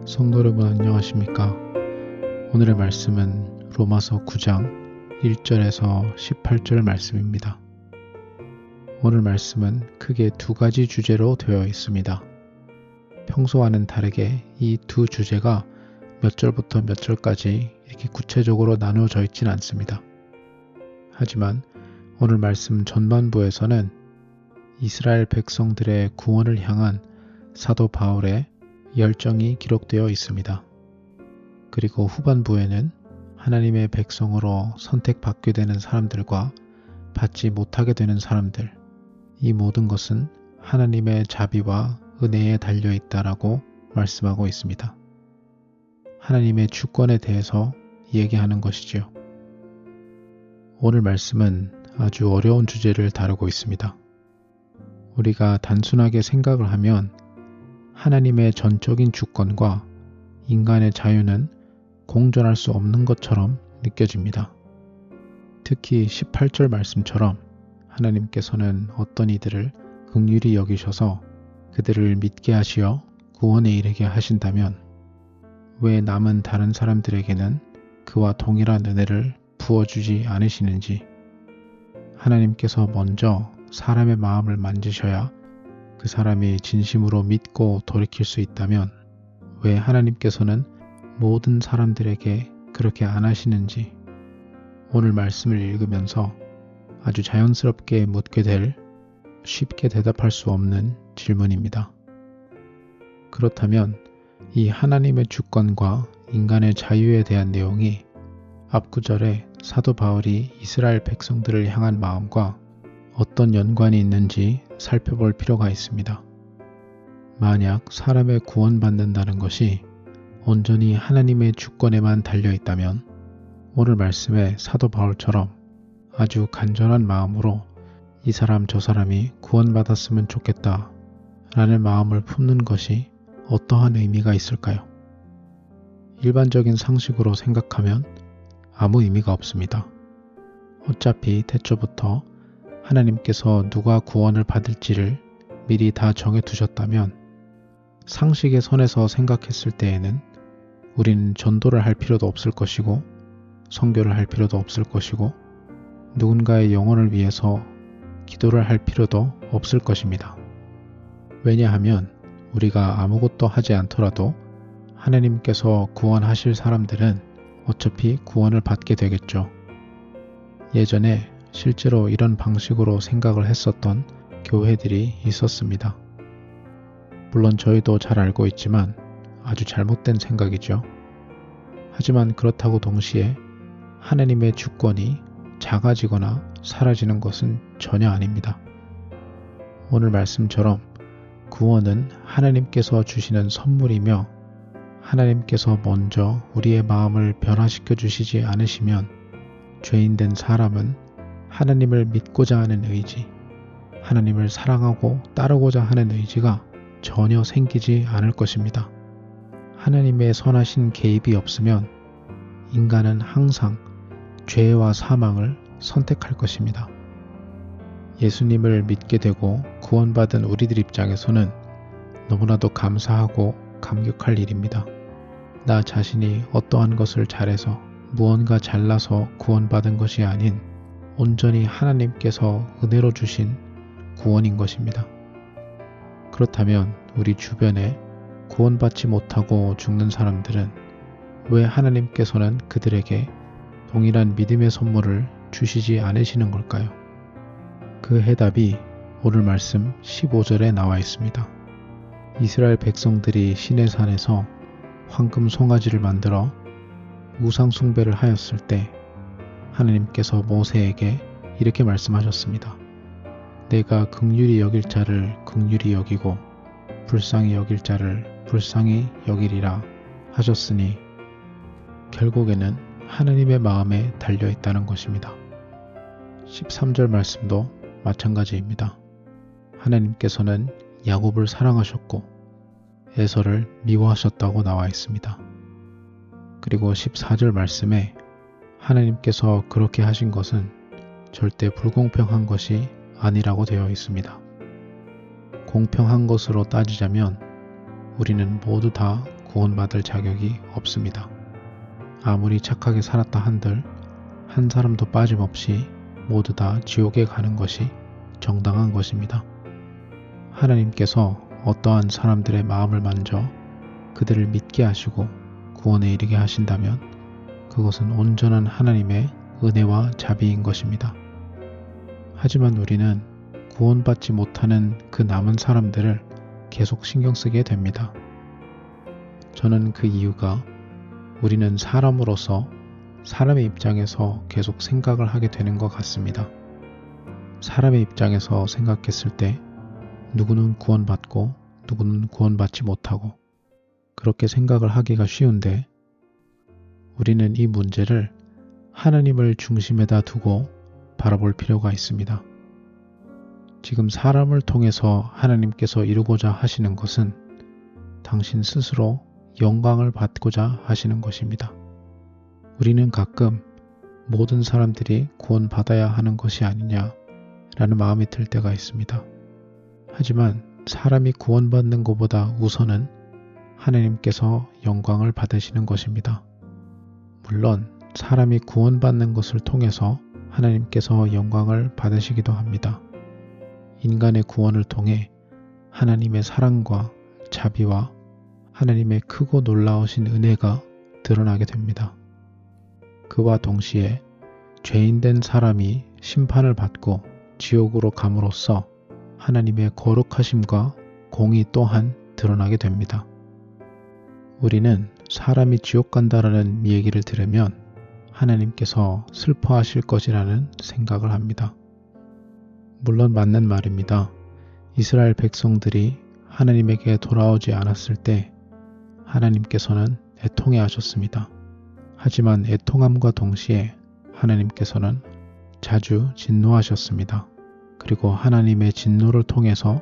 성도 여러분 안녕하십니까? 오늘의 말씀은 로마서 9장 1절에서 18절 말씀입니다. 오늘 말씀은 크게 두 가지 주제로 되어 있습니다. 평소와는 다르게 이 두 주제가 몇 절부터 몇 절까지 이렇게 구체적으로 나누어져 있진 않습니다. 하지만 오늘 말씀 전반부에서는 이스라엘 백성들의 구원을 향한 사도 바울의 열정이 기록되어 있습니다. 그리고 후반부에는 하나님의 백성으로 선택받게 되는 사람들과 받지 못하게 되는 사람들, 이 모든 것은 하나님의 자비와 은혜에 달려 있다라고 말씀하고 있습니다. 하나님의 주권에 대해서 얘기하는 것이지요. 오늘 말씀은 아주 어려운 주제를 다루고 있습니다. 우리가 단순하게 생각을 하면 하나님의 전적인 주권과 인간의 자유는 공존할 수 없는 것처럼 느껴집니다. 특히 18절 말씀처럼 하나님께서는 어떤 이들을 긍휼히 여기셔서 그들을 믿게 하시어 구원에 이르게 하신다면 왜 남은 다른 사람들에게는 그와 동일한 은혜를 부어주지 않으시는지, 하나님께서 먼저 사람의 마음을 만지셔야 그 사람이 진심으로 믿고 돌이킬 수 있다면 왜 하나님께서는 모든 사람들에게 그렇게 안 하시는지 오늘 말씀을 읽으면서 아주 자연스럽게 묻게 될 쉽게 대답할 수 없는 질문입니다. 그렇다면 이 하나님의 주권과 인간의 자유에 대한 내용이 앞구절에 사도 바울이 이스라엘 백성들을 향한 마음과 어떤 연관이 있는지 살펴볼 필요가 있습니다. 만약 사람의 구원받는다는 것이 온전히 하나님의 주권에만 달려 있다면 오늘 말씀에 사도 바울처럼 아주 간절한 마음으로 이 사람 저 사람이 구원받았으면 좋겠다 라는 마음을 품는 것이 어떠한 의미가 있을까요? 일반적인 상식으로 생각하면 아무 의미가 없습니다. 어차피 태초부터 하나님께서 누가 구원을 받을지를 미리 다 정해두셨다면 상식의 선에서 생각했을 때에는 우리는 전도를 할 필요도 없을 것이고 선교를 할 필요도 없을 것이고 누군가의 영혼을 위해서 기도를 할 필요도 없을 것입니다. 왜냐하면 우리가 아무것도 하지 않더라도 하나님께서 구원하실 사람들은 어차피 구원을 받게 되겠죠. 예전에 실제로 이런 방식으로 생각을 했었던 교회들이 있었습니다. 물론 저희도 잘 알고 있지만 아주 잘못된 생각이죠. 하지만 그렇다고 동시에 하나님의 주권이 작아지거나 사라지는 것은 전혀 아닙니다. 오늘 말씀처럼 구원은 하나님께서 주시는 선물이며 하나님께서 먼저 우리의 마음을 변화시켜 주시지 않으시면 죄인된 사람은 하나님을 믿고자 하는 의지, 하나님을 사랑하고 따르고자 하는 의지가 전혀 생기지 않을 것입니다. 하나님의 선하신 개입이 없으면 인간은 항상 죄와 사망을 선택할 것입니다. 예수님을 믿게 되고 구원받은 우리들 입장에서는 너무나도 감사하고 감격할 일입니다. 나 자신이 어떠한 것을 잘해서 무언가 잘나서 구원받은 것이 아닌 온전히 하나님께서 은혜로 주신 구원인 것입니다. 그렇다면 우리 주변에 구원받지 못하고 죽는 사람들은 왜 하나님께서는 그들에게 동일한 믿음의 선물을 주시지 않으시는 걸까요? 그 해답이 오늘 말씀 15절에 나와 있습니다. 이스라엘 백성들이 시내산에서 황금 송아지를 만들어 우상 숭배를 하였을 때 하나님께서 모세에게 이렇게 말씀하셨습니다. 내가 긍휼히 여길 자를 긍휼히 여기고 불쌍히 여길 자를 불쌍히 여기리라 하셨으니 결국에는 하나님의 마음에 달려 있다는 것입니다. 13절 말씀도 마찬가지입니다. 하나님께서는 야곱을 사랑하셨고 에서를 미워하셨다고 나와 있습니다. 그리고 14절 말씀에 하나님께서 그렇게 하신 것은 절대 불공평한 것이 아니라고 되어 있습니다. 공평한 것으로 따지자면 우리는 모두 다 구원받을 자격이 없습니다. 아무리 착하게 살았다 한들 한 사람도 빠짐없이 모두 다 지옥에 가는 것이 정당한 것입니다. 하나님께서 어떠한 사람들의 마음을 만져 그들을 믿게 하시고 구원에 이르게 하신다면 그것은 온전한 하나님의 은혜와 자비인 것입니다. 하지만 우리는 구원받지 못하는 그 남은 사람들을 계속 신경 쓰게 됩니다. 저는 그 이유가 우리는 사람으로서 사람의 입장에서 계속 생각을 하게 되는 것 같습니다. 사람의 입장에서 생각했을 때 누구는 구원받고 누구는 구원받지 못하고 그렇게 생각을 하기가 쉬운데 우리는 이 문제를 하나님을 중심에다 두고 바라볼 필요가 있습니다. 지금 사람을 통해서 하나님께서 이루고자 하시는 것은 당신 스스로 영광을 받고자 하시는 것입니다. 우리는 가끔 모든 사람들이 구원받아야 하는 것이 아니냐라는 마음이 들 때가 있습니다. 하지만 사람이 구원받는 것보다 우선은 하나님께서 영광을 받으시는 것입니다. 물론 사람이 구원받는 것을 통해서 하나님께서 영광을 받으시기도 합니다. 인간의 구원을 통해 하나님의 사랑과 자비와 하나님의 크고 놀라우신 은혜가 드러나게 됩니다. 그와 동시에 죄인된 사람이 심판을 받고 지옥으로 감으로써 하나님의 거룩하심과 공의 또한 드러나게 됩니다. 우리는 사람이 지옥 간다라는 얘기를 들으면 하나님께서 슬퍼하실 것이라는 생각을 합니다. 물론 맞는 말입니다. 이스라엘 백성들이 하나님에게 돌아오지 않았을 때 하나님께서는 애통해 하셨습니다. 하지만 애통함과 동시에 하나님께서는 자주 진노하셨습니다. 그리고 하나님의 진노를 통해서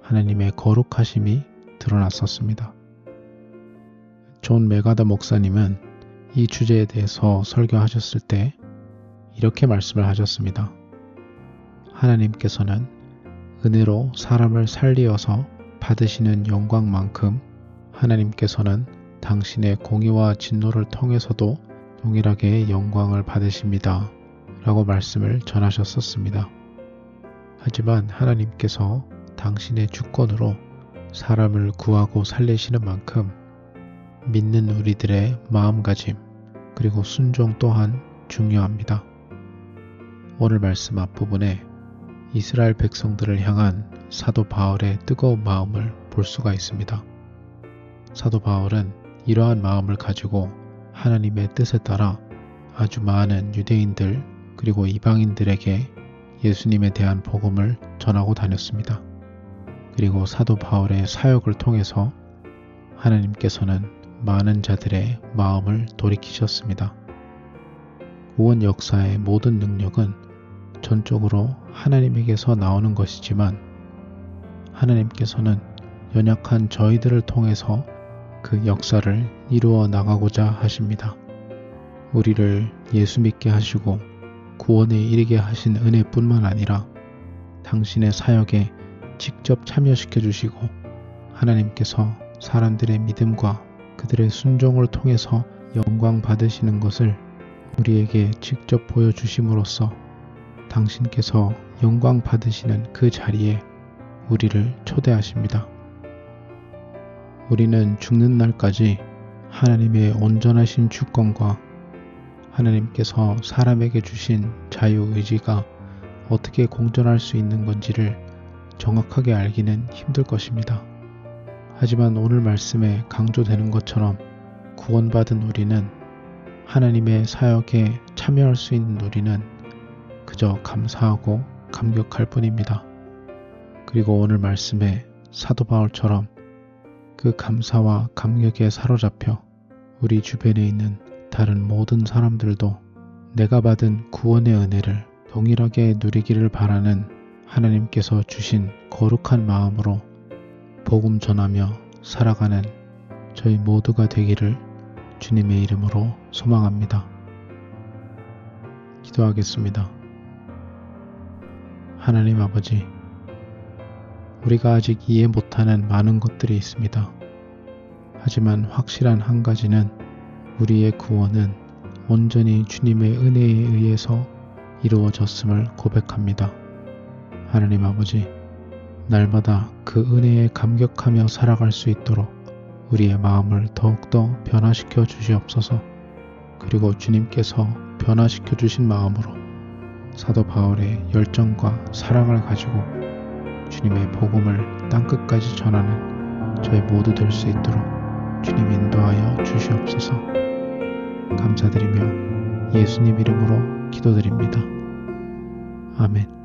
하나님의 거룩하심이 드러났었습니다. 존 메가더 목사님은 이 주제에 대해서 설교하셨을 때 이렇게 말씀을 하셨습니다. 하나님께서는 은혜로 사람을 살리어서 받으시는 영광만큼 하나님께서는 당신의 공의와 진노를 통해서도 동일하게 영광을 받으십니다. 라고 말씀을 전하셨었습니다. 하지만 하나님께서 당신의 주권으로 사람을 구하고 살리시는 만큼 믿는 우리들의 마음가짐 그리고 순종 또한 중요합니다. 오늘 말씀 앞부분에 이스라엘 백성들을 향한 사도 바울의 뜨거운 마음을 볼 수가 있습니다. 사도 바울은 이러한 마음을 가지고 하나님의 뜻에 따라 아주 많은 유대인들 그리고 이방인들에게 예수님에 대한 복음을 전하고 다녔습니다. 그리고 사도 바울의 사역을 통해서 하나님께서는 많은 자들의 마음을 돌이키셨습니다. 구원 역사의 모든 능력은 전적으로 하나님에게서 나오는 것이지만 하나님께서는 연약한 저희들을 통해서 그 역사를 이루어 나가고자 하십니다. 우리를 예수 믿게 하시고 구원에 이르게 하신 은혜뿐만 아니라 당신의 사역에 직접 참여시켜 주시고 하나님께서 사람들의 믿음과 그들의 순종을 통해서 영광 받으시는 것을 우리에게 직접 보여주심으로써 당신께서 영광 받으시는 그 자리에 우리를 초대하십니다. 우리는 죽는 날까지 하나님의 온전하신 주권과 하나님께서 사람에게 주신 자유의지가 어떻게 공존할 수 있는 건지를 정확하게 알기는 힘들 것입니다. 하지만 오늘 말씀에 강조되는 것처럼 구원받은 우리는 하나님의 사역에 참여할 수 있는 우리는 그저 감사하고 감격할 뿐입니다. 그리고 오늘 말씀에 사도 바울처럼 그 감사와 감격에 사로잡혀 우리 주변에 있는 다른 모든 사람들도 내가 받은 구원의 은혜를 동일하게 누리기를 바라는 하나님께서 주신 거룩한 마음으로 복음 전하며 살아가는 저희 모두가 되기를 주님의 이름으로 소망합니다. 기도하겠습니다. 하나님 아버지, 우리가 아직 이해 못하는 많은 것들이 있습니다. 하지만 확실한 한 가지는 우리의 구원은 온전히 주님의 은혜에 의해서 이루어졌음을 고백합니다. 하나님 아버지, 날마다 그 은혜에 감격하며 살아갈 수 있도록 우리의 마음을 더욱더 변화시켜 주시옵소서. 그리고 주님께서 변화시켜 주신 마음으로 사도 바울의 열정과 사랑을 가지고 주님의 복음을 땅끝까지 전하는 저희 모두 될 수 있도록 주님 인도하여 주시옵소서. 감사드리며 예수님 이름으로 기도드립니다. 아멘.